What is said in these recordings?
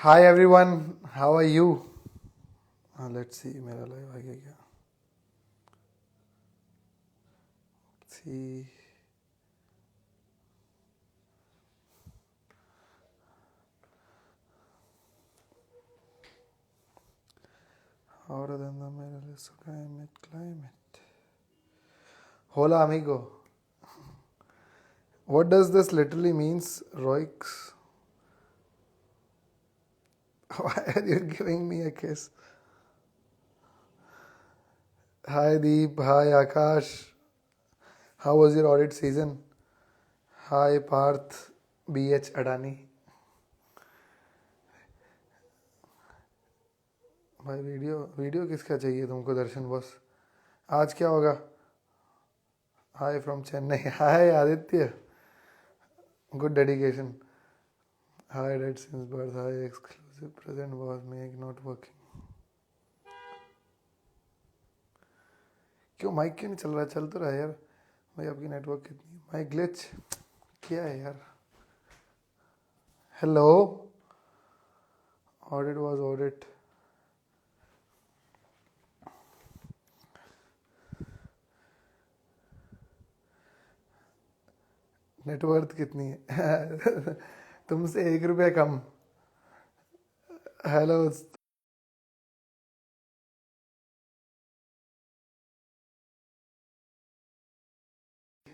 Hi everyone, how are you? Let's see, मेरा live आ गया क्या? See, hotter than the middle is climate. Hola amigo. What does this literally means, Roix? Why are you giving me a kiss? Hi Deep, hi Akash. How was your audit season? Hi Parth, BH Adani. भाई video किसका चाहिए तुमको दर्शन boss? आज क्या होगा? हाय from Chennai. Hi Aditya. Good dedication. Hi, Red since birth. Hi, exclusive present was make not working. क्यों mic क्यों नहीं चल रहा? चल तो रहा है यार. भाई आपकी नेटवर्क कितनी माइक ग्लिच क्या है यार? Hello. Audit was audit. Net worth कितनी है? तुमसे 1 रुपया कम. Hello.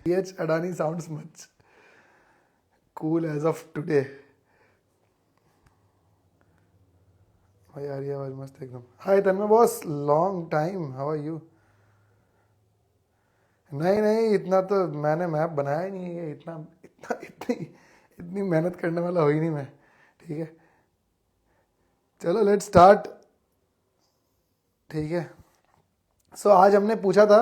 H Adani sounds much cool as of today. भाई यार ये आवाज मस्त एकदम. Hi Tanmay boss, long time. How are you? नहीं नहीं, इतना तो मैंने मैप बनाया ही नहीं है. इतना इतना इतनी इतनी मेहनत करने वाला हो ही नहीं मैं. ठीक है, चलो लेट्स स्टार्ट. ठीक है. सो आज हमने पूछा था.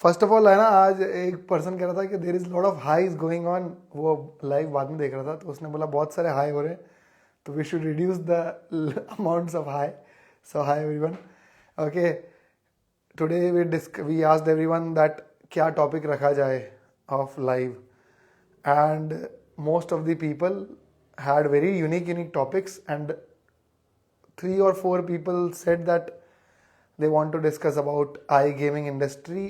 फर्स्ट ऑफ ऑल है ना, आज एक पर्सन कह रहा था कि there is lot of highs going on. वो लाइव बाद में देख रहा था तो उसने बोला बहुत सारे हाई हो रहे हैं, तो we should reduce the amounts of hi. So hi everyone. Okay, today we asked everyone that क्या टॉपिक रखा जाए of live. And most of the people had very unique topics, and 3 or 4 people said that they want to discuss about iGaming industry,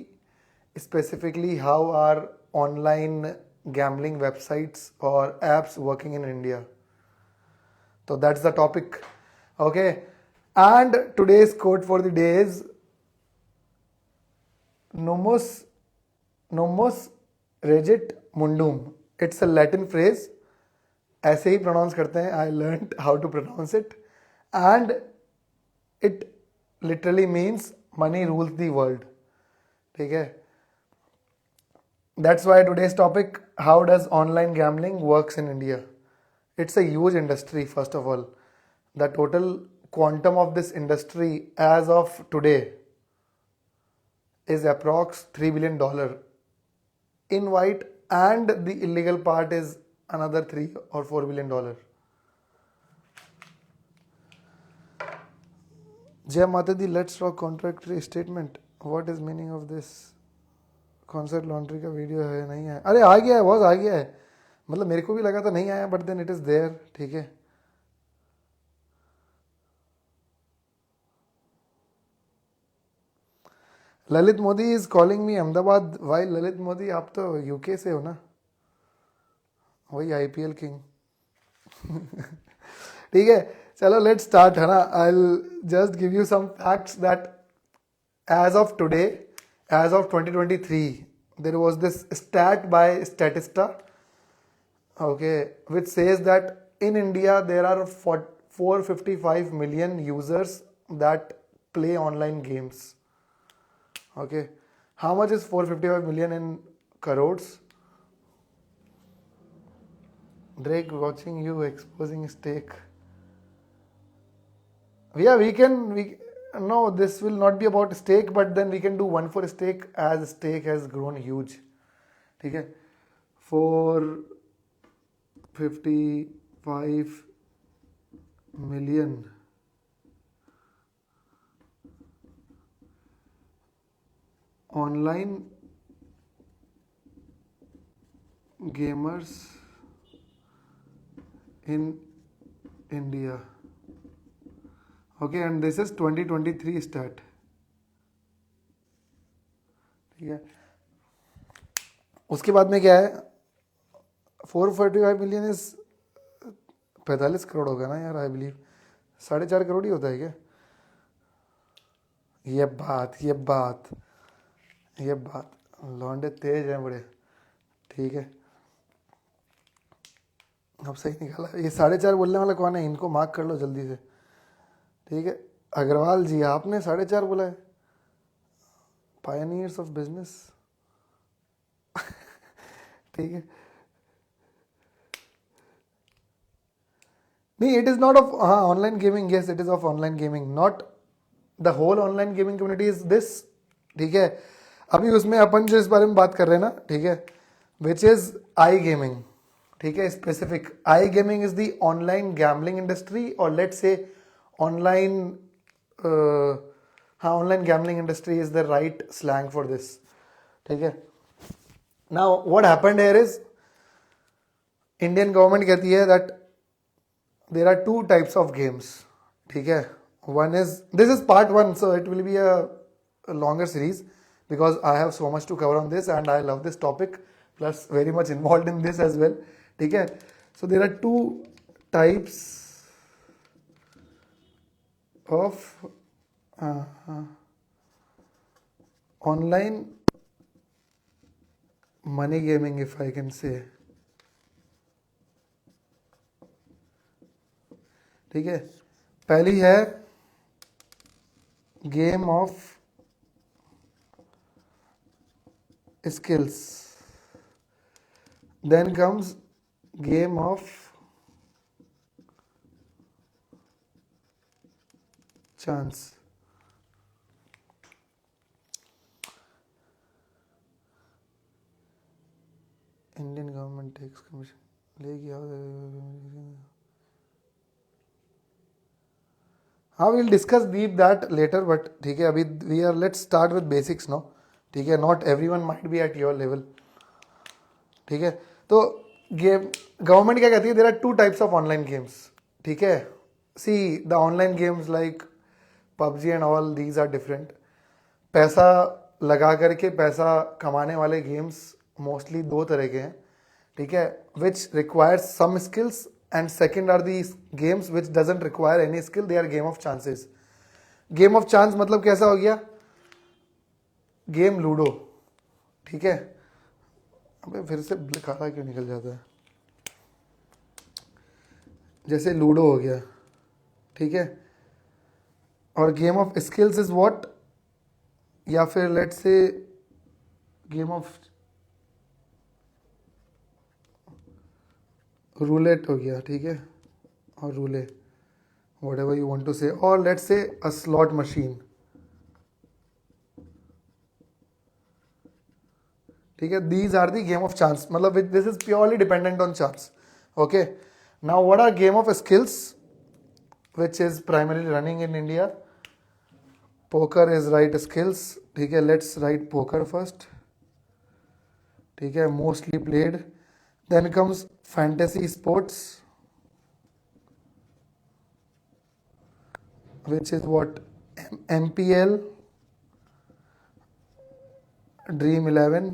specifically how are online gambling websites or apps working in India. So that's the topic. Okay, and today's quote for the day is nomos nomos regit mundum. It's a Latin phrase. ऐसे ही pronounce करते हैं. I learn how to pronounce it, and it literally means money rules the world. ठीक है. That's why today's topic, how does online gambling works in India. It's a huge industry. First of all, the total quantum of this industry as of today is approx $3 billion in white, and the illegal part is another $3 or $4 billion. जय माता दी. Let's rock contract statement. What is meaning of this? Concert laundry का video है? नहीं है. अरे आ गया है बॉस, आ गया है. मतलब मेरे को भी लगा था नहीं आया, but then it is there. ठीक है. Lalit Modi is calling me Ahmedabad. Why Lalit Modi? आप तो यूके से हो ना. वही आईपीएल किंग. ठीक है, चलो लेट्स स्टार्ट है ना. I just give you some facts that as of today, as of 2023, there was this stat by Statista, okay, which says that in India there are 455 million users that play online games. Okay, how much is 455 million in crores? Drake watching you exposing stake. Yeah, we no, this will not be about stake, but then we can do one for stake as stake has grown huge. ठीक है. 455 million online gamers in India. Okay, and this is 2023 start. ठीक है, उसके बाद में क्या है, 445 million is 45 crore होगा ना यार, आई बिलीव 4.5 करोड़ ही होता है क्या? ये बात लौंडे तेज हैं बड़े. ठीक है, अब सही निकाला. ये 4.5 बोलने वाला कौन है? इनको मार्क कर लो जल्दी से. ठीक है, अग्रवाल जी, आपने 4.5 बोला है. Pioneers of business. ठीक है, नहीं, इट इज नॉट ऑफ, हाँ, online gaming. Yes, it is of online gaming, not the whole online gaming community is this. ठीक है, अभी उसमें अपन जो इस बारे में बात कर रहे हैं ना, ठीक है, विच इज आई गेमिंग. ठीक है, specific I gaming is the online gambling industry, और लेट्स से ऑनलाइन, हाँ, online gambling industry is the right slang for this. ठीक है, now what happened here is, Indian government कहती है that there are two types of games. ठीक है, one is, this is part one, so it will be a longer series because I have so much to cover on this and I love this topic, plus very much involved in this as well. ठीक है, so there are two types of online money gaming, if I can say. ठीक है, पहली है game of skills, then comes game of chance. Indian government tax commission लेगी. हाँ, will discuss deep that later, but ठीक है, अभी we are, let's start with basics no. ठीक है, not everyone might be at your level. ठीक है, तो गेम, गवर्नमेंट क्या कहती है, there are two types of online games. ठीक है, see the online games like PUBG and all, these are different. पैसा लगा करके पैसा कमाने वाले गेम्स मोस्टली दो तरह के हैं. ठीक है, which requires some skills, and second are these games which doesn't require any skill, they are game of chances. Game of chance मतलब कैसा हो गया, गेम लूडो. ठीक है, अबे फिर से खाना क्यों निकल जाता है, जैसे लूडो हो गया. ठीक है, और game of skills is what, या फिर let's say game of roulette हो गया. ठीक है, और रूले, whatever you want to say, or let's say a slot machine. ठीक है, these are the game of chance, मतलब this is purely dependent on chance. Okay, now what are game of skills, which is primarily running in India? Poker is right skills. ठीक है, let's write poker first. ठीक है, mostly played. Then comes fantasy sports, which is what, MPL, Dream 11.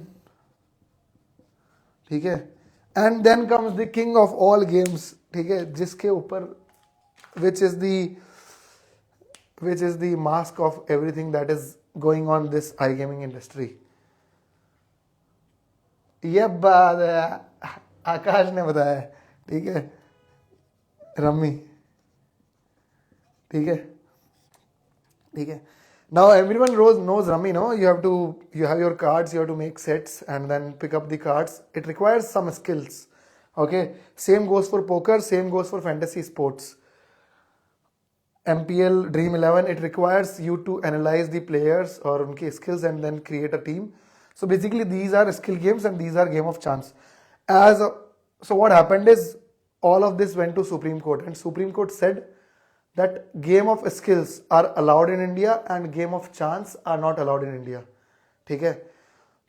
ठीक है, and then comes the king of all games. ठीक है, जिसके ऊपर, which is the mask of everything that is going on this I gaming industry. ये बात है, आकाश ने बताया. ठीक है, रम्मी. ठीक है, ठीक है, now everyone knows rummy, no? You have your cards, you have to make sets and then pick up the cards. It requires some skills. Okay, same goes for poker, same goes for fantasy sports. MPL, Dream 11, it requires you to analyze the players or unke skills and then create a team. So basically these are skill games and these are game of chance. So what happened is, all of this went to Supreme Court and Supreme Court said that game of skills are allowed in India and game of chance are not allowed in India. ठीक है,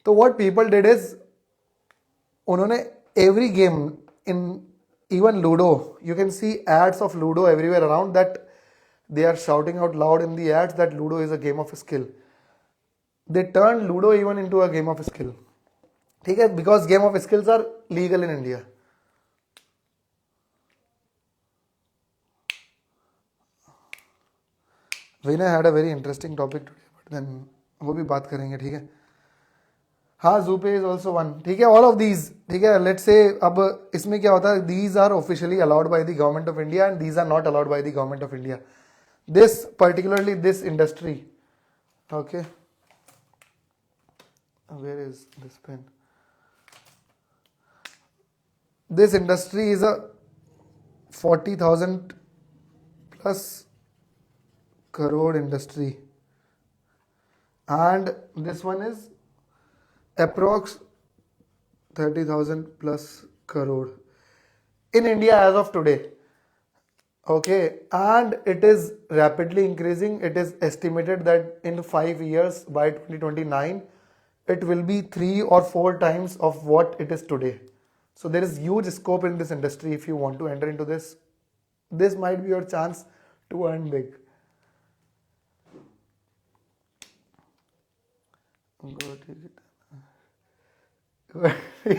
तो what people did is, उन्होंने every game in Even Ludo, you can see ads of Ludo everywhere around, that they are shouting out loud in the ads that Ludo is a game of skill. They turned Ludo even into a game of skill. ठीक है, because game of skills are legal in India. Vinay had a very interesting topic today, but then वो भी बात करेंगे, ठीक है. हाँ, Zoopay is also one, ठीक है. All of these, ठीक है. Let's say अब इसमें क्या होता है, these are officially allowed by the government of India and these are not allowed by the government of India. This particularly this industry, okay. Where is this pen? This industry is a 40,000 plus crore industry, and this one is approx 30,000 plus crore in India as of today. Okay, and it is rapidly increasing. It is estimated that in 5 years, by 2029, it will be 3 or 4 times of what it is today. So there is huge scope in this industry. If you want to enter into this, this might be your chance to earn big.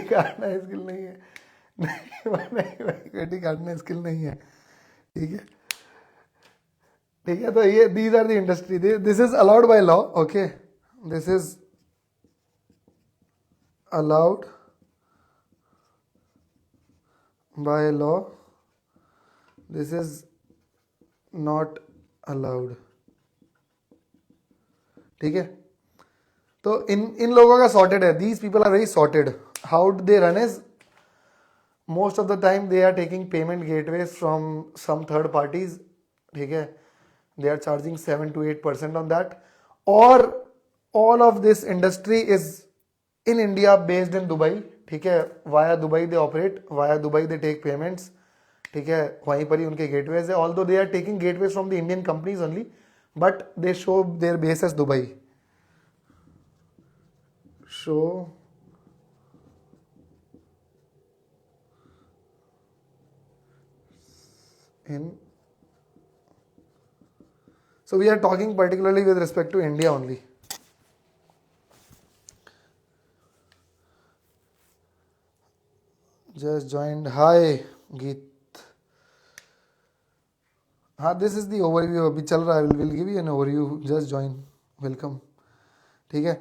काटना skill नहीं है, नहीं काटना skill नहीं है, ठीक है. ठीक है, तो ये these are the industry, this is allowed by law. Okay, this is allowed by law, this is not allowed. ठीक है, तो इन लोगों का सॉर्टेड है. These people are very sorted. How they run is, most of the time they are taking payment gateways from some third parties, ठीक है. They are charging 7 to 8% on that, और all of this industry is in India based in Dubai, ठीक है. Via Dubai they operate, via Dubai they take payments, ठीक है. वहीं पर ही उनके गेटवेज है. Although they are taking gateways from the Indian companies only, but they show their base as Dubai. Show in, so we are talking particularly with respect to India only. Just joined. Hi Geet. हाँ, this is the overview अभी चल रहा है. We'll give you an overview. Just join. Welcome. ठीक है.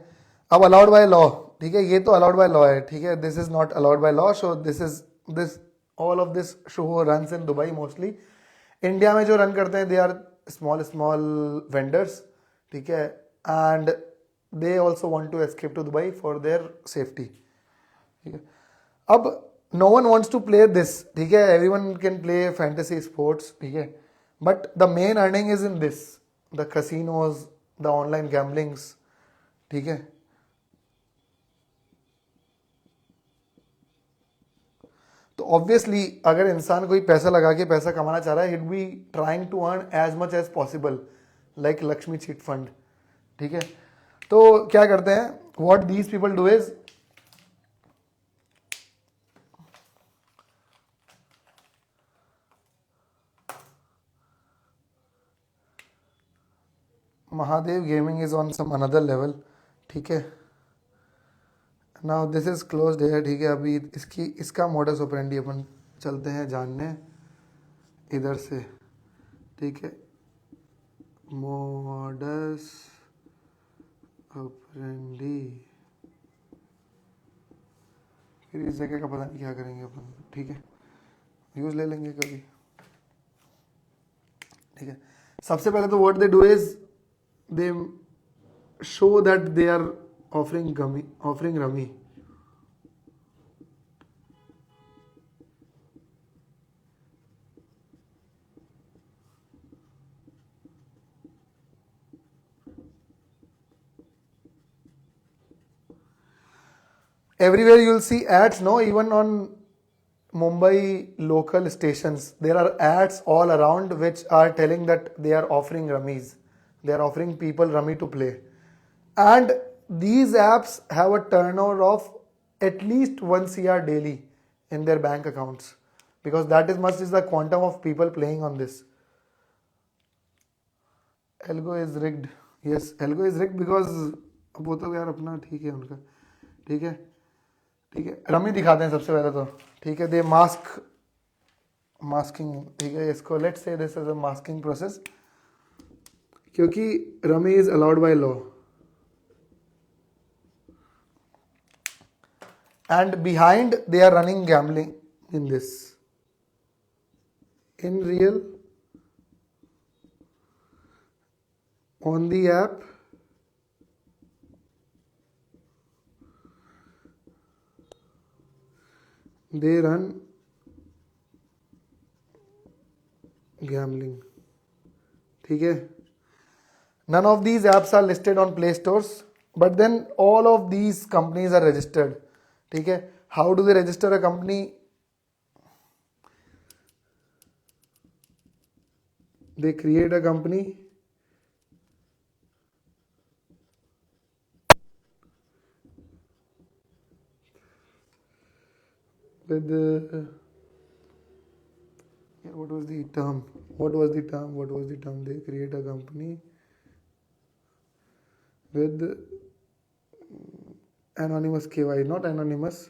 अब allowed by law, ठीक है. ये तो अलाउड बाय लॉ है, ठीक है. This is not allowed by law. So this all of this show runs in Dubai mostly. India में जो रन करते हैं, दे आर स्मॉल वेंडर्स, ठीक है. And they also want to escape to Dubai for their safety, ठीक है. अब no one wants to play this, ठीक है. Everyone can play fantasy sports, ठीक है. But the main earning is in this, the casinos, the online gamblings, ठीक है. तो ऑब्वियसली अगर इंसान कोई पैसा लगा के पैसा कमाना चाह रहा है, it be trying to earn as much as possible, like Lakshmi chit fund, ठीक है. तो क्या करते हैं, what these people do is, Mahadev gaming is on some another level, ठीक है. नाउ दिस इज क्लोज्ड है, ठीक है. अभी इसका मोडस ऑपरेंडी अपन चलते हैं जानने इधर से, ठीक है. मोडस ऑपरेंडी, फिर इस जगह का पता नहीं क्या करेंगे अपन, ठीक है. यूज ले लेंगे कभी, ठीक है. सबसे पहले तो what they do is they show that they are offering rummy. Everywhere you will see ads, no, even on Mumbai local stations there are ads all around which are telling that they are offering rummies, they are offering people rummy to play. And these apps have a turnover of at least 1 CR daily in their bank accounts. because that is much is the quantum of people playing on this. Algo is rigged. Yes, Algo is rigged because अब वो तो यार अपना ठीक है उनका, ठीक है, ठीक है, रमी दिखाते हैं सबसे पहले तो, ठीक है, दे मास्किंग, ठीक है, इसको let's say this is a masking process, क्योंकि rummy is allowed by law, and behind they are running gambling in this. In real, on the app, they run gambling, ठीक है. None of these apps are listed on Play Stores, but then all of these companies are registered, ठीक है. How do they register a company? They create a company with what was the term? They create a company with anonymous KY, not anonymous.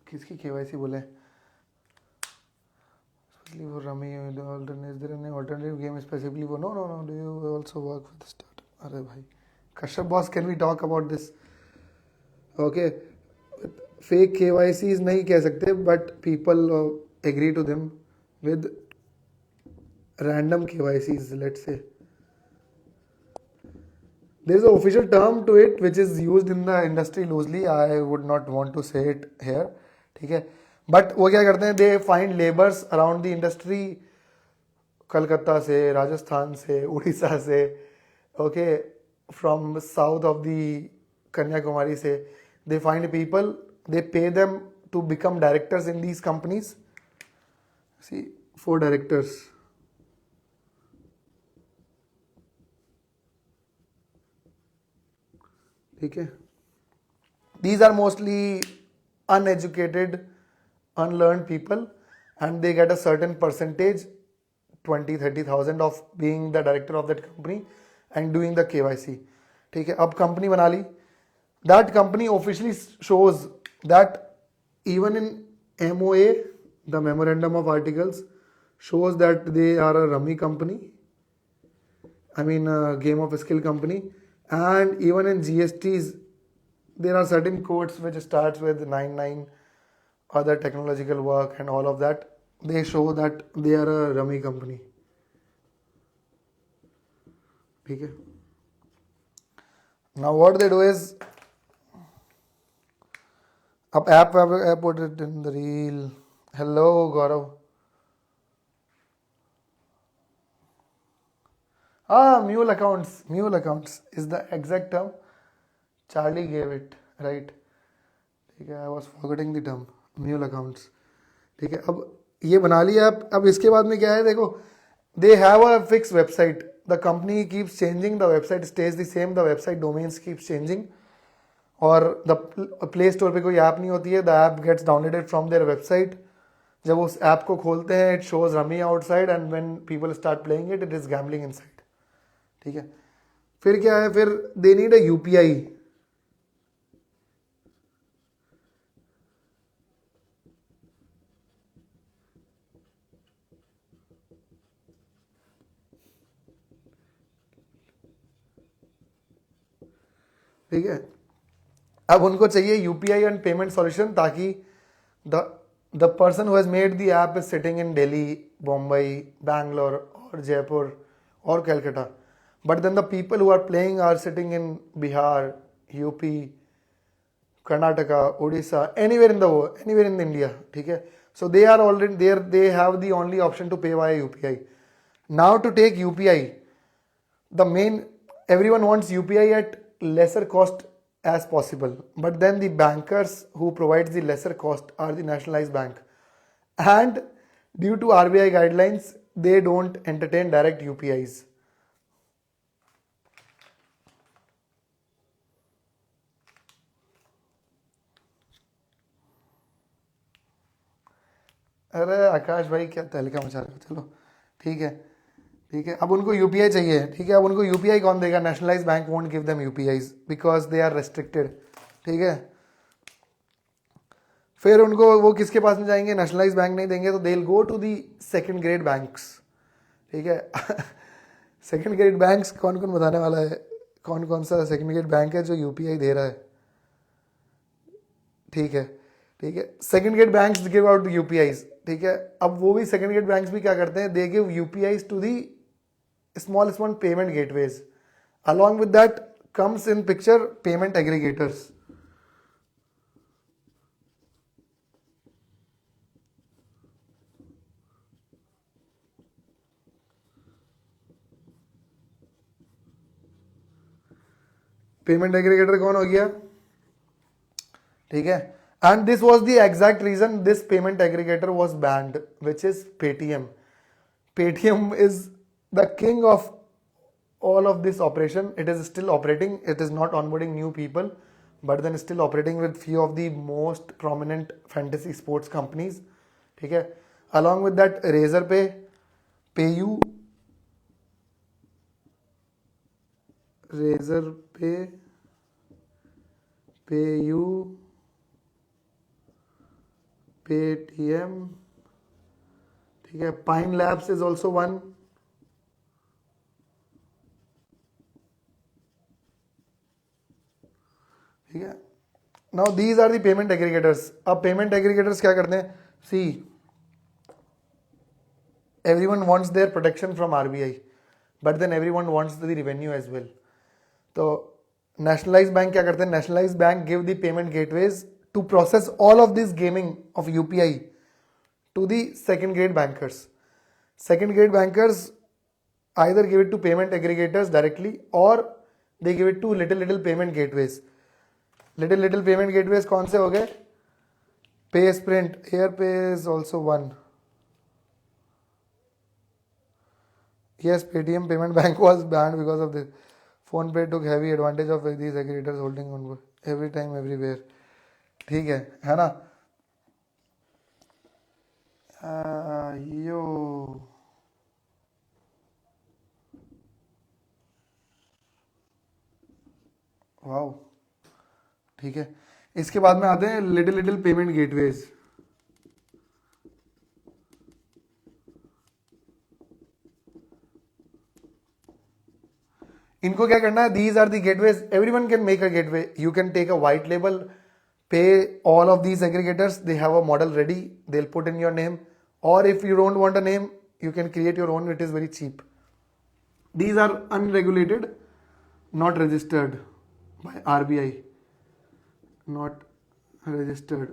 किसकी KYC बोले? Especially for Rummy, is there any alternative game specifically for? No. Do you also work for the startup? अरे भाई, Kashyap boss, can we talk about this? Okay, fake KYCs नहीं कह सकते, but people agree to them with random KYCs, let's say. There is an official term to it which is used in the industry loosely. I would not want to say it here, ठीक है. But वो क्या करते हैं, they find labours around the industry, Calcutta से, राजस्थान से, उड़ीसा से, okay, from south of the Kanyakumari से. They find people, they pay them to become directors in these companies. See 4 directors, ठीक है. These are mostly uneducated, unlearned people, and they get a certain percentage, 20-30,000 of being the director of that company and doing the KYC. ठीक है. अब company बना ली, that company officially shows that even in MOA, the memorandum of articles, shows that they are a rummy company, I mean a game of skill company, and even in GSTs there are certain codes which starts with 99, other technological work and all of that, they show that they are a rummy company, ठीक है. Now what they do is, अब app put it in the reel. Hello Gaurav. Mule accounts is the exact term. Charlie gave it, right? ठीक है, I was forgetting the term, mule accounts. ठीक है, अब ये बना लिया आप. अब इसके बाद में क्या है, देखो, they have a fixed website. The company keeps changing, the website stays the same, the website domains keeps changing. और the Play Store पे कोई ऐप नहीं होती है, the app gets downloaded from their website. जब उस ऐप को खोलते हैं, it shows rummy outside, and when people start playing it, it is gambling inside. ठीक है. फिर क्या है, फिर they need a UPI. ठीक है. अब उनको चाहिए यूपीआई एंड पेमेंट सॉल्यूशन, ताकि the person who has made the app is sitting in Delhi, Bombay, Bangalore और जयपुर और Calcutta, but then the people who are playing are sitting in Bihar, UP, Karnataka, Orissa, anywhere in the world, anywhere in India. ठीक है. So they are already there, they have the only option to pay by UPI. Now to take UPI, the main, everyone wants UPI at lesser cost as possible, but then the bankers who provides the lesser cost are the nationalized bank, and due to RBI guidelines they don't entertain direct UPIs. अरे आकाश भाई क्या तहलका मचा रहे हो, चलो ठीक है। ठीक है, अब उनको यूपीआई चाहिए। ठीक है, अब उनको यूपीआई कौन देगा? Nationalise bank won't give them UPIs because they are restricted. ठीक है, फिर उनको वो किसके पास में जाएंगे? नेशनलाइज बैंक नहीं देंगे तो they will go to the second grade banks. ठीक है सेकंड ग्रेड बैंक्स कौन कौन बताने वाला है? कौन कौन सा सेकंड ग्रेड बैंक है जो यूपीआई दे रहा है? ठीक है, ठीक है, second grade banks give out UPIs. ठीक है, अब वो भी सेकंड ग्रेड बैंक्स भी क्या करते हैं? They give UPIs to the small small payment gateways. along with that comes in picture payment aggregators। Payment aggregator कौन हो गया? ठीक है, and this was the exact reason this payment aggregator was banned, which is Paytm. Paytm is the king of all of this operation. It is still operating, it is not onboarding new people, but then still operating with few of the most prominent fantasy sports companies। ठीक है, along with that Razorpay, PayU, Razorpay, PayU, Paytm। ठीक है, Pine Labs is also one। ठीक है, now these are the payment aggregators. अब payment aggregators क्या करते हैं? See, everyone wants their protection from RBI, but then everyone wants the revenue as well. तो nationalise bank क्या करते हैं? Nationalise bank give the payment gateways to process all of this gaming of UPI to the second grade bankers. Second grade bankers either give it to payment aggregators directly or they give it to little payment gateways। little payment gateways कौन से हो गए? PaySprint, Airpay is also one. Yes, Paytm payment bank was banned because of this. PhonePe took heavy advantage of these aggregators holding on every time everywhere. ठीक है ना? यो wow, ठीक है, इसके बाद में आते हैं लिटिल पेमेंट गेटवेज। इनको क्या करना है? These are the gateways, everyone can make a gateway. You can take a white label, pay all of these aggregators, they have a model ready, they will put in your name, और if you don't want a name you can create your own, it is very cheap। These are unregulated, not registered by RBI, not registered।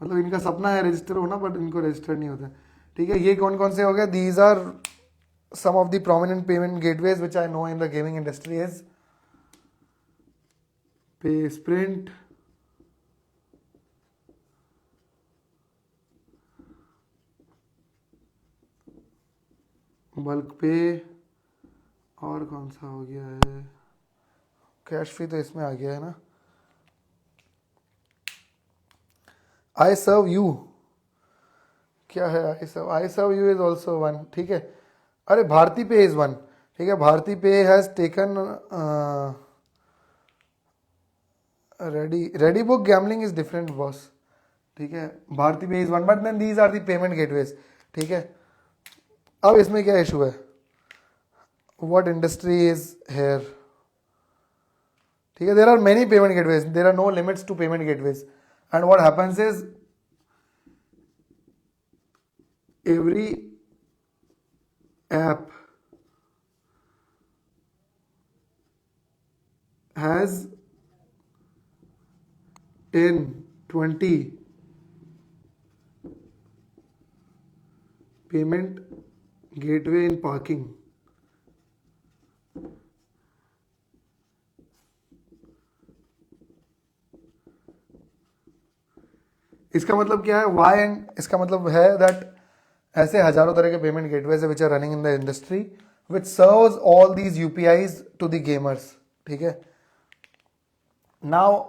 मतलब इनका सपना है register होना, but इनको register नहीं होता। ठीक है, ये कौन कौन से हो गए? These are some of the prominent payment gateways which I know in the gaming industry is PaySprint, bulk पे, और कौन सा हो गया है? कैश फ्री तो इसमें आ गया है ना। आई सर्व यू, क्या है I serve? I serve you is also one. ठीक है, अरे भारती पे इज वन। ठीक है, Bharati pay has taken ready book gambling is different boss. ठीक है, Bharati pay is one, but then these are the payment gateways. ठीक है, अब इसमें क्या इशू है? What industry is here? ठीक है, there are many payment gateways, there are no limits to payment gateways, and what happens is every app has 10, 20 payment gateway in parking। इसका मतलब क्या है? वाई एंड इसका मतलब है दैट ऐसे हजारों तरह के payment gateways which are running in the industry which serves all these UPIs to the gamers. ठीक है, नाउ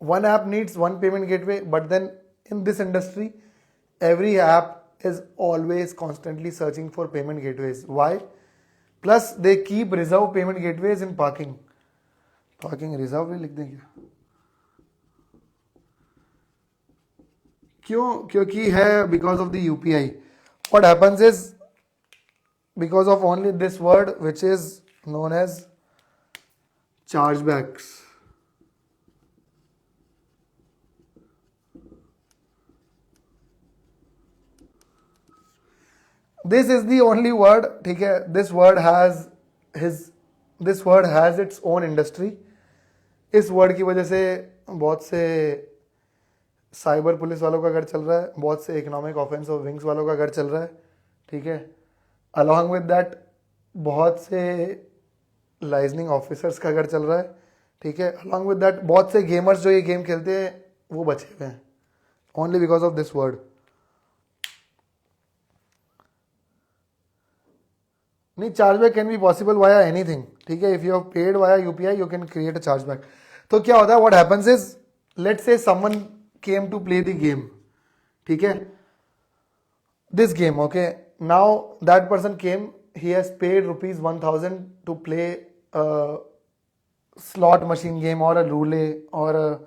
one app needs one payment gateway, but then in this industry, every app is always constantly searching for payment gateways. Why? Plus they keep reserve payment gateways in parking. Parking reserve भी लिख दें क्या? क्यों? क्योंकि है because of the UPI. What happens is because of only this word which is known as chargebacks. This is the only word, ठीक है. This word has its own industry. इस वर्ड की वजह से बहुत से साइबर पुलिस वालों का घर चल रहा है, बहुत से इकोनॉमिक ऑफेंस और विंग्स वालों का घर चल रहा है, ठीक है. अलॉन्ग विद दैट बहुत से लाइजनिंग ऑफिसर्स का घर चल रहा है, ठीक है. अलॉन्ग विद दैट बहुत से गेमर्स जो ये गेम खेलते हैं वो बचे हुए हैं only because of this word. नहीं, chargeback can be possible via anything, ठीक है. If you have paid via UPI you can create a chargeback. तो क्या होता है, what happens is, let's say someone came to play the game, ठीक है. This game, okay. Now that person came, he has paid rupees 1000 to play a slot machine game or a roulette or a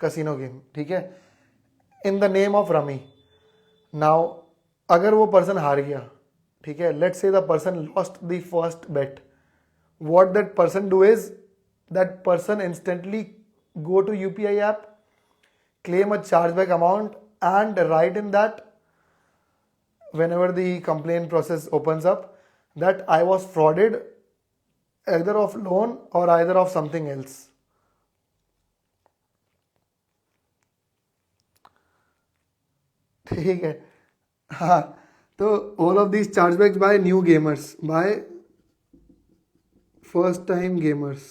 casino game, ठीक है, in the name of rummy. Now अगर वो person हार गया, ठीक है, let's say the person lost the first bet, what that person do is that person instantly go to UPI app, claim a chargeback amount and write in that whenever the complaint process opens up that I was frauded either of loan or either of something else. ठीक है. हाँ, तो all of these chargebacks by new gamers, by first time gamers.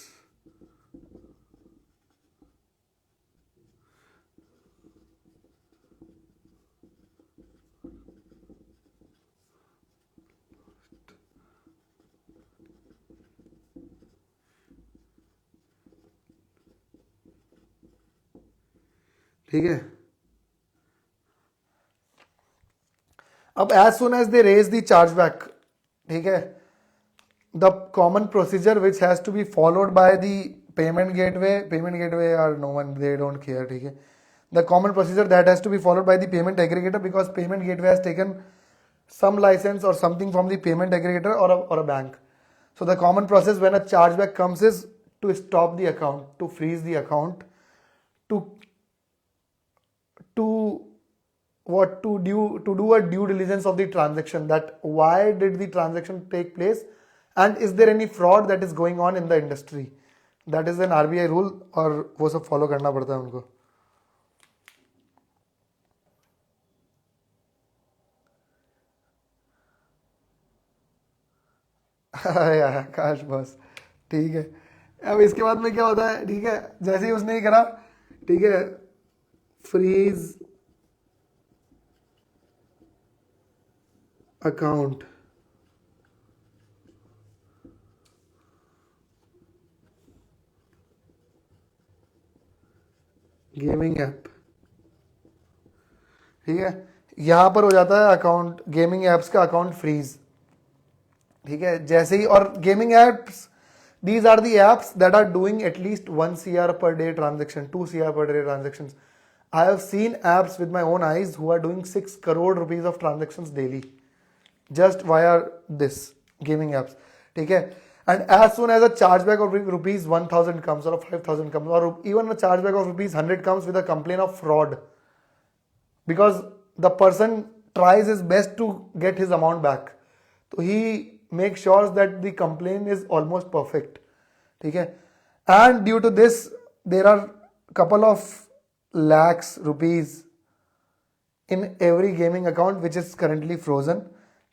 ठीक है. अब as soon as they raise the chargeback, ठीक है, the common procedure which has to be followed by the payment gateway are no one, they don't care, ठीक है. The common procedure that has to be followed by the payment aggregator because payment gateway has taken some license or something from the payment aggregator or a bank. So the common process when a chargeback comes is to stop the account, to freeze the account, to do a due diligence of the transaction, that why did the transaction take place and is there any fraud that is going on in the industry. That is an RBI rule और वो सब follow करना पड़ता है उनको. यार काश बस, ठीक है. अब इसके बाद में क्या होता है, ठीक है, जैसे ही उसने ही करा, ठीक है, फ्रीज अकाउंट, गेमिंग ऐप, ठीक है, यहां पर हो जाता है अकाउंट, गेमिंग एप्स का अकाउंट फ्रीज, ठीक है. जैसे ही, और gaming apps, these are the apps that are doing at least 1 CR per day transaction, 2 CR per day transactions. I have seen apps with my own eyes who are doing 6 crore rupees of transactions daily just via this gaming apps, ठीक है. And as soon as a chargeback of rupees 1000 comes or 5000 comes or even a chargeback of rupees 100 comes with a complaint of fraud, because the person tries his best to get his amount back, so he make sure that the complaint is almost perfect, ठीक है. And due to this there are couple of lakhs rupees in every gaming account which is currently frozen,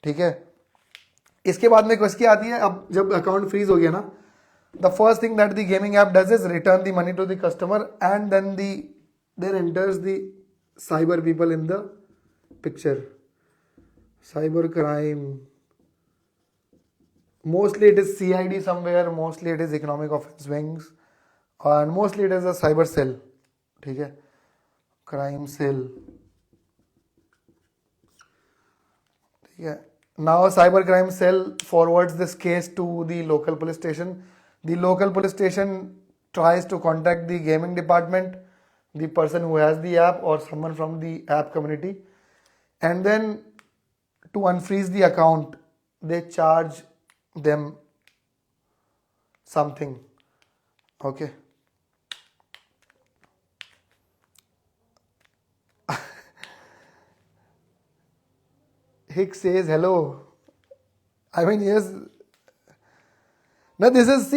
ठीक है. इसके बाद में question आती है, अब जब अकाउंट फ्रीज हो गया ना, the first thing that the gaming app does is return the money to the customer and then there enters the cyber people in the picture. Cyber crime, mostly it is CID somewhere, mostly it is economic offense wings and mostly it is a cyber cell, ठीक है, crime cell. ठीक है. Now cyber crime cell forwards this case to the local police station. The local police station tries to contact the gaming department, the person who has the app or someone from the app community, and then to unfreeze the account they charge them something. Okay. Hicks says hello. I mean, yes. Now this is,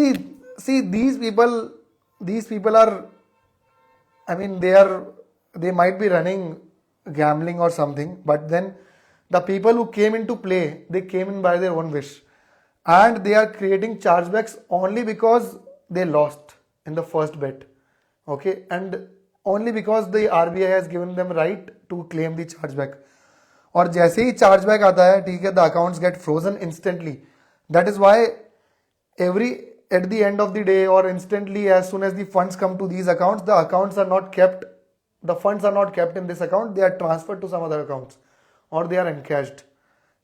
see these people are, I mean, they might be running gambling or something, but then the people who came into play, they came in by their own wish, and they are creating chargebacks only because they lost in the first bet. Okay, and only because the RBI has given them right to claim the chargeback. और जैसे ही chargeback आता है, ठीक है, the accounts get frozen instantly. That is why every at the end of the day or instantly as soon as the funds come to these accounts, the accounts are not kept, the funds are not kept in this account, they are transferred to some other accounts or they are encashed.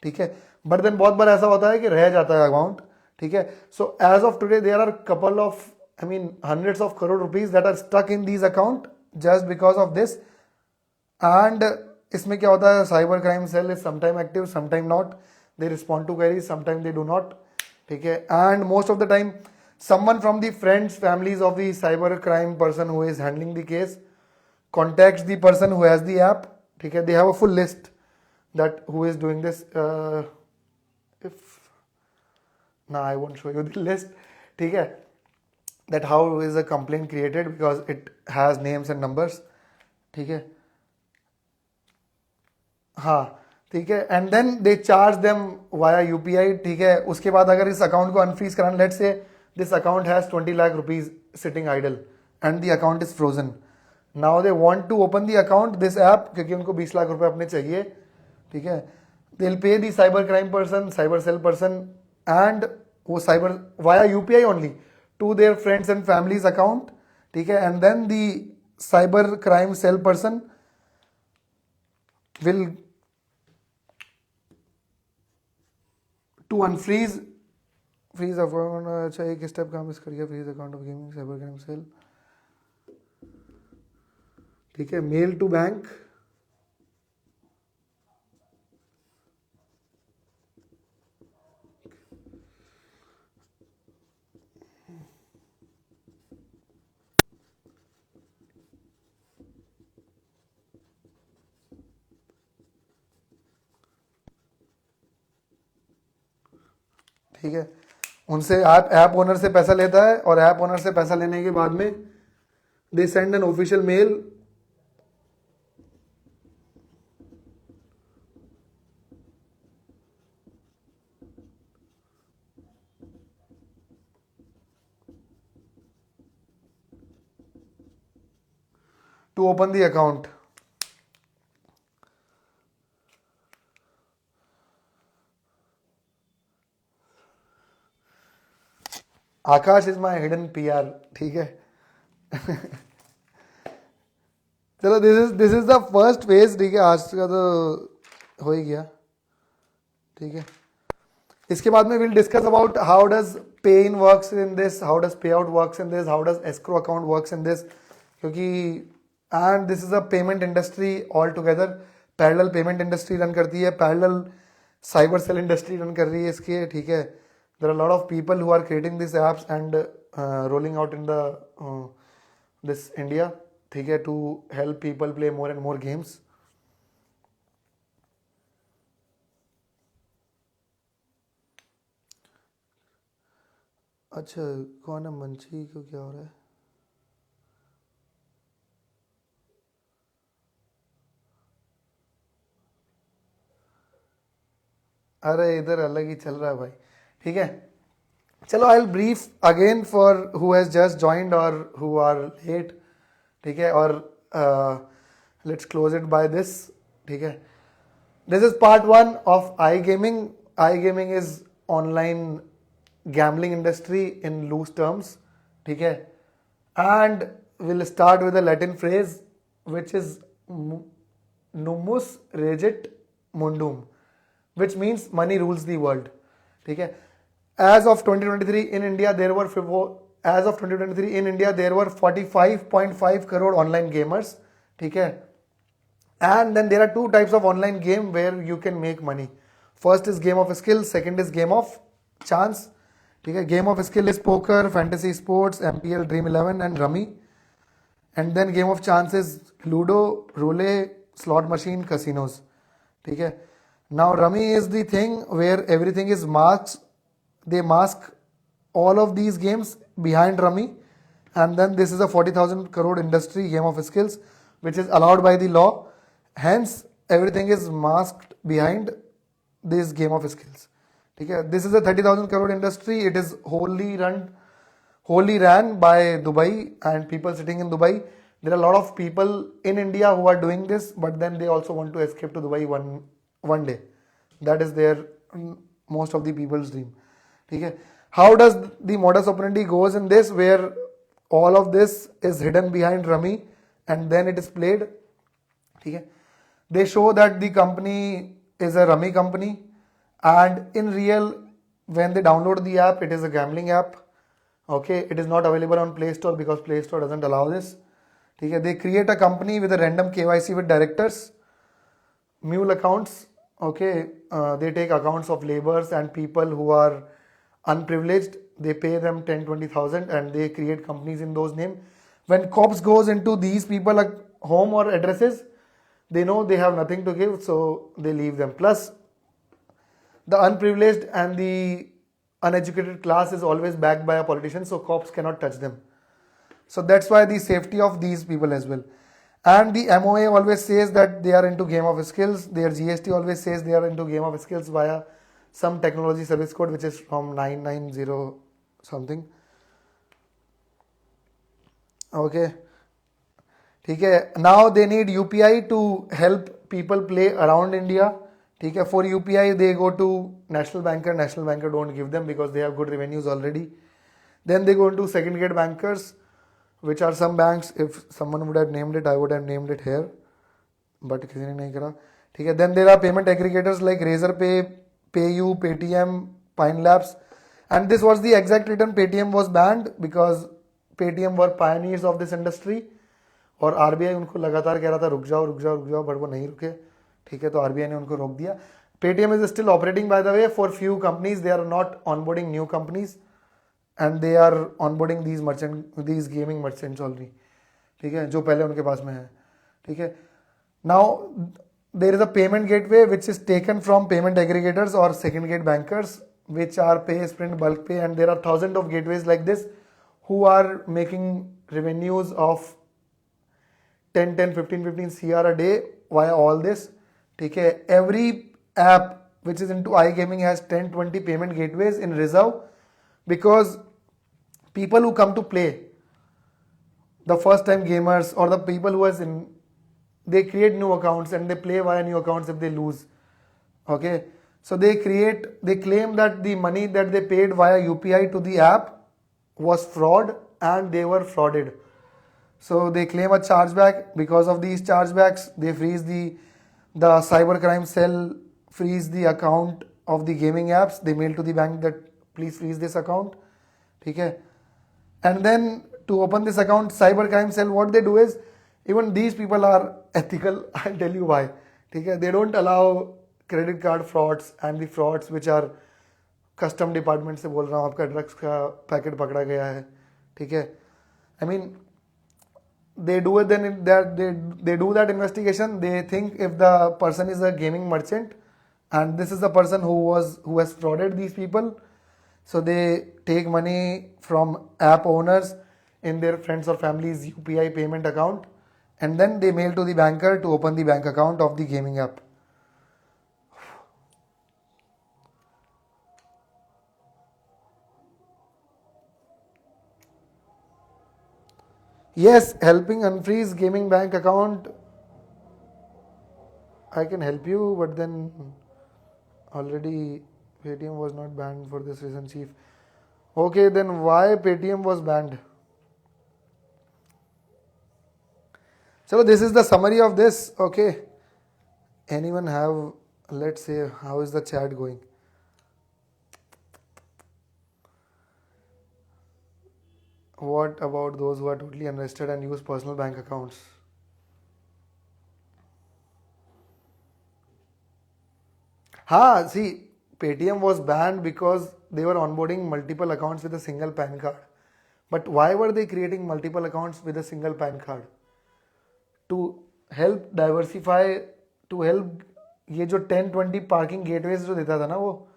ठीक है, but then बहुत बार ऐसा होता है कि रह जाता है अकाउंट. ठीक है, so as of today there are couple of, I mean hundreds of crore rupees that are stuck in these account just because of this. And इसमें क्या होता है, cyber crime cell is sometime active sometime not, they respond to queries sometime they do not. ठीक है, and most of the time someone from the friends families of the cyber crime person who is handling the case contacts the person who has the app. ठीक है, they have a full list that who is doing this. If no, I won't show you the list. ठीक है, that how is a complaint created because it has names and numbers. ठीक है, हाँ, ठीक है, and then they charge them via UPI. ठीक है, उसके बाद अगर इस अकाउंट को अनफ्रीज कराना, let's say this account has 20 lakh rupees sitting idle and the account is frozen. Now they want to open the account this app, क्योंकि उनको 20 लाख रुपए अपने चाहिए. ठीक है, they will pay the cyber crime person, cyber cell person, and वो cyber via UPI only to their friends and families account. ठीक है, and then the cyber crime cell person will to unfreeze freeze account. अच्छा, एक step काम miss कर गया, freeze account of gaming cyber crime cell. ठीक है, mail to bank. ठीक है, उनसे ऐप ओनर से पैसा लेता है और ऐप ओनर से पैसा लेने के बाद में they send an official mail to open the account. Akash is my hidden PR. ठीक है, चलो this is the first phase. ठीक है, आज का तो हो ही गया. ठीक है, इसके बाद में will discuss about how does pay in works in this, how does pay out works in this, how does escrow account works in this, क्योंकि and this is a payment industry all together. Parallel payment industry run करती है, parallel cyber cell industry run कर रही है इसके. ठीक है, there are a lot of people who are creating these apps and rolling out in the this India. ठीक है, to help people play more and more games. अच्छा, कौन है मंची को क्या हो रहा है? अरे इधर अलग ही चल रहा है भाई. ठीक है, चलो I will brief again for who has just joined और हु आर लेट. ठीक है, और let's close it by this. ठीक है, this is part 1 of I gaming. I gaming is online gambling industry in loose terms. ठीक है, and will start with a Latin phrase which is numus regit mundum, which means money rules the world. ठीक है. As of 2023 in India there were 45.5 crore online gamers. ठीक है. And then there are two types of online game where you can make money. First is game of skill, second is game of chance. ठीक है. Game of skill is poker, fantasy sports, MPL, Dream 11 and Rummy. And then game of chance is Ludo, roulette, slot machine, casinos. ठीक है. Now Rummy is the thing where everything is masked. They mask all of these games behind Rummy, and then this is a 40,000 crore industry, game of skills, which is allowed by the law. Hence everything is masked behind this game of skills. Okay? This is a 30,000 crore industry. It is wholly ran by Dubai and people sitting in Dubai. There are a lot of people in India who are doing this, but then they also want to escape to Dubai one day. That is most of the people's dream. Okay? How does the modus operandi goes in this, where all of this is hidden behind Rummy and then it is played. Okay? They show that the company is a Rummy company, and in real, when they download the app, it is a gambling app. Okay, it is not available on Play Store because Play Store doesn't allow this. Okay? They create a company with a random KYC with directors, mule accounts. Okay, they take accounts of laborers and people who are unprivileged. They pay them 10-20,000 and they create companies in those names. When cops goes into these people home or addresses, they know they have nothing to give, so they leave them. Plus, the unprivileged and the uneducated class is always backed by a politician, so cops cannot touch them. So that's why the safety of these people as well. And the MOA always says that they are into game of skills. Their GST always says they are into game of skills via some technology service code which is from 990 something. Okay. Okay. Now they need UPI to help people play around India. Okay. For UPI they go to National Banker. National Banker don't give them because they have good revenues already. Then they go into second grade bankers, which are some banks. If someone would have named it, I would have named it here, but किसी ने नहीं करा. ठीक है. Then there are payment aggregators like Razorpay, PayU, Paytm, Pine Labs, and this was the exact reason Paytm was banned, because Paytm were pioneers of this industry और RBI उनको लगातार कह रहा था रुक जाओ बट वो नहीं रुके. ठीक है. तो RBI ने उनको रोक दिया. Paytm is still operating, by the way, for few companies. They are not onboarding new companies and they are onboarding these gaming merchants only. ठीक है. जो पहले उनके पास में है. ठीक है. Now there is a payment gateway which is taken from payment aggregators or second grade bankers, which are Pay, Sprint, Bulk Pay, and there are thousands of gateways like this who are making revenues of 10, 15 CR a day via all this. Okay. Every app which is into iGaming has 10-20 payment gateways in reserve, because people who come to play, the first time gamers or the people who has they create new accounts and they play via new accounts if they lose. Okay. So they claim that the money that they paid via UPI to the app was fraud and they were frauded. So they claim a chargeback. Because of these chargebacks, they freeze the cybercrime cell freeze the account of the gaming apps. They mail to the bank that please freeze this account. Okay. And then to open this account, cybercrime cell, what they do is, even these people are ethical. I'll tell you why. Okay. They don't allow credit card frauds and the frauds which are custom department से बोल रहा हूँ, आपका drugs का packet पकड़ा गया है. ठीक है. I mean, they do it, then they do that investigation. They think if the person is a gaming merchant and this is the person who has frauded these people, so they take money from app owners in their friends or family's UPI payment account, and then they mail to the banker to open the bank account of the gaming app. Yes, helping unfreeze gaming bank account, I can help you, but then already Paytm was not banned for this reason, chief. Okay, then why Paytm was banned? So this is the summary of this. Okay. Anyone have Let's say, how is the chat going? What about those who are totally unregistered and use personal bank accounts? Ha, see, Paytm was banned because they were onboarding multiple accounts with a single PAN card. But why were they creating multiple accounts with a single PAN card? To help diversify, to help ये जो 10-20 parking gateways जो देता था ना वो,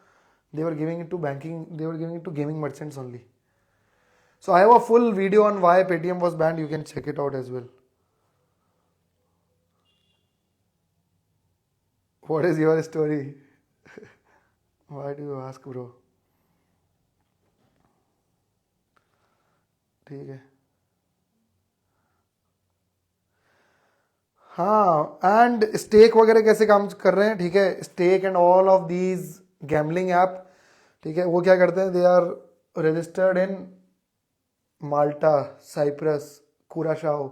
they were giving it to banking, they were giving it to gaming merchants only. So I have a full video on why Paytm was banned. You can check it out as well. What is your story? Why do you ask, bro? ठीक है. हाँ, and stake वगैरह कैसे काम कर रहे हैं, ठीक है. Stake and all of these gambling app, ठीक है, वो क्या करते हैं, they are registered in Malta, Cyprus, Curacao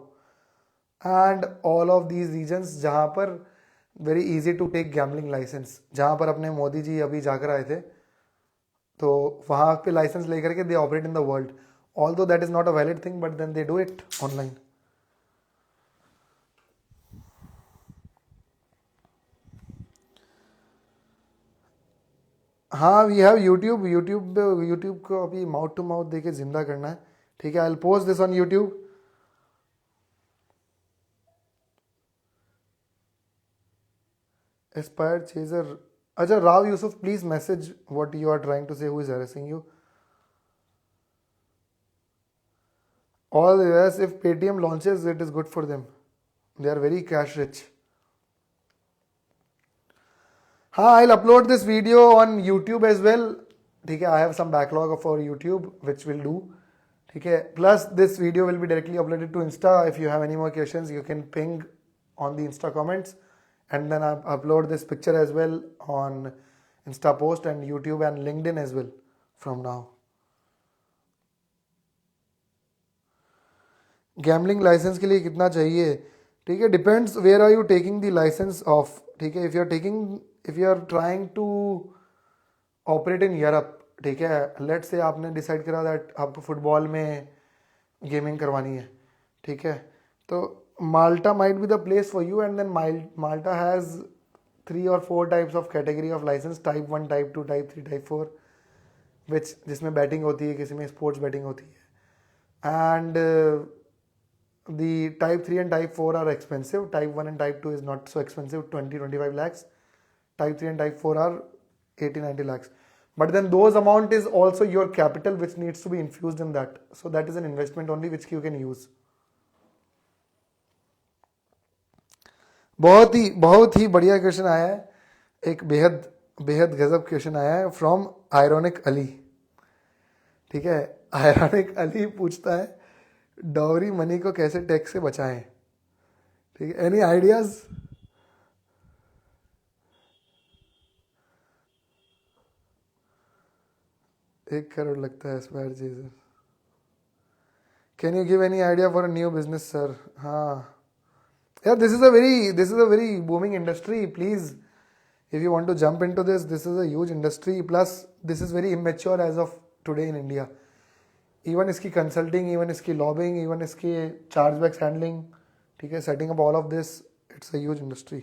and all of these regions जहाँ पर very easy to take gambling license, जहाँ पर अपने मोदी जी अभी जाकर आए थे, तो वहाँ पे लाइसेंस लेकर के they operate in the world. Although that is not a valid thing, but then they do it online. हाँ, वी हैव यूट्यूब. यूट्यूब को अभी माउथ टू माउथ देके जिंदा करना है, ठीक है. I will post this on YouTube. Aspire chaser, अच्छा, Rao Yusuf, please message what you are trying to say, who is harassing you. All yes, if Paytm launches, it is good for them. They are very cash rich. हाँ, I'll upload this video on YouTube as well. ठीक है, I have some backlog for YouTube which will do. ठीक है, plus this video will be directly uploaded to Insta. If you have any more questions, you can ping on the Insta comments, and then I'll upload this picture as well on Insta post and YouTube and LinkedIn as well from now. Gambling license के लिए कितना चाहिए, ठीक है, depends where are you taking the license of. ठीक है, if you are trying to operate in Europe, ठीक है, लेट से आपने डिसाइड करा दैट आपको फुटबॉल में गेमिंग करवानी है, ठीक है, तो Malta might be the place for you. And then Malta has 3 or 4 types of category of licence, type 1, type 2, type 3, type 4, जिसमें बैटिंग होती है, किसी में स्पोर्ट्स बैटिंग होती है. And the type 3 and type 4 are expensive. Type 1 and type 2 is not so expensive, 20-25 lakhs. Type 3 and type 4 are 80-90 lakhs. But then those amount is also your capital which needs to be infused in that. So that is an investment only which you can use. बहुत ही बढ़िया question आया है, एक बेहद बेहद गजब question आया है फ्रॉम आयरॉनिक अली. ठीक है, आयरॉनिक अली पूछता है डाउरी मनी को कैसे टैक्स से बचाएं. ठीक है, एनी आइडियाज. 1 करोड़ लगता है Aspire chaser. Can you give any idea for a new business sir. हाँ यार, this is a very booming industry. Please, if you want to jump into this is a huge industry. Plus this is very immature as of today in India. Even इसकी consulting, even इसकी lobbying, even इसकी चार्जबैक्स handling, ठीक है, setting up all of this, it's a huge industry.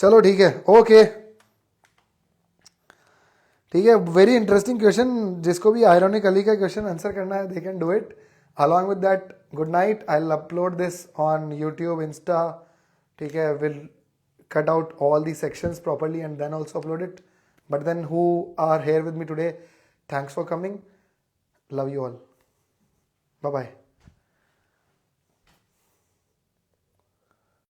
चलो ठीक है, okay, ठीक है. Very interesting question. जिसको भी आयरॉनिक अली का क्वेश्चन आंसर करना है, they can do it. Along with that, good night. I will upload this on YouTube, Insta, ठीक है, will cut out all the sections properly and then also upload it. But then who are here with me today, thanks for coming. Love you all. Bye bye.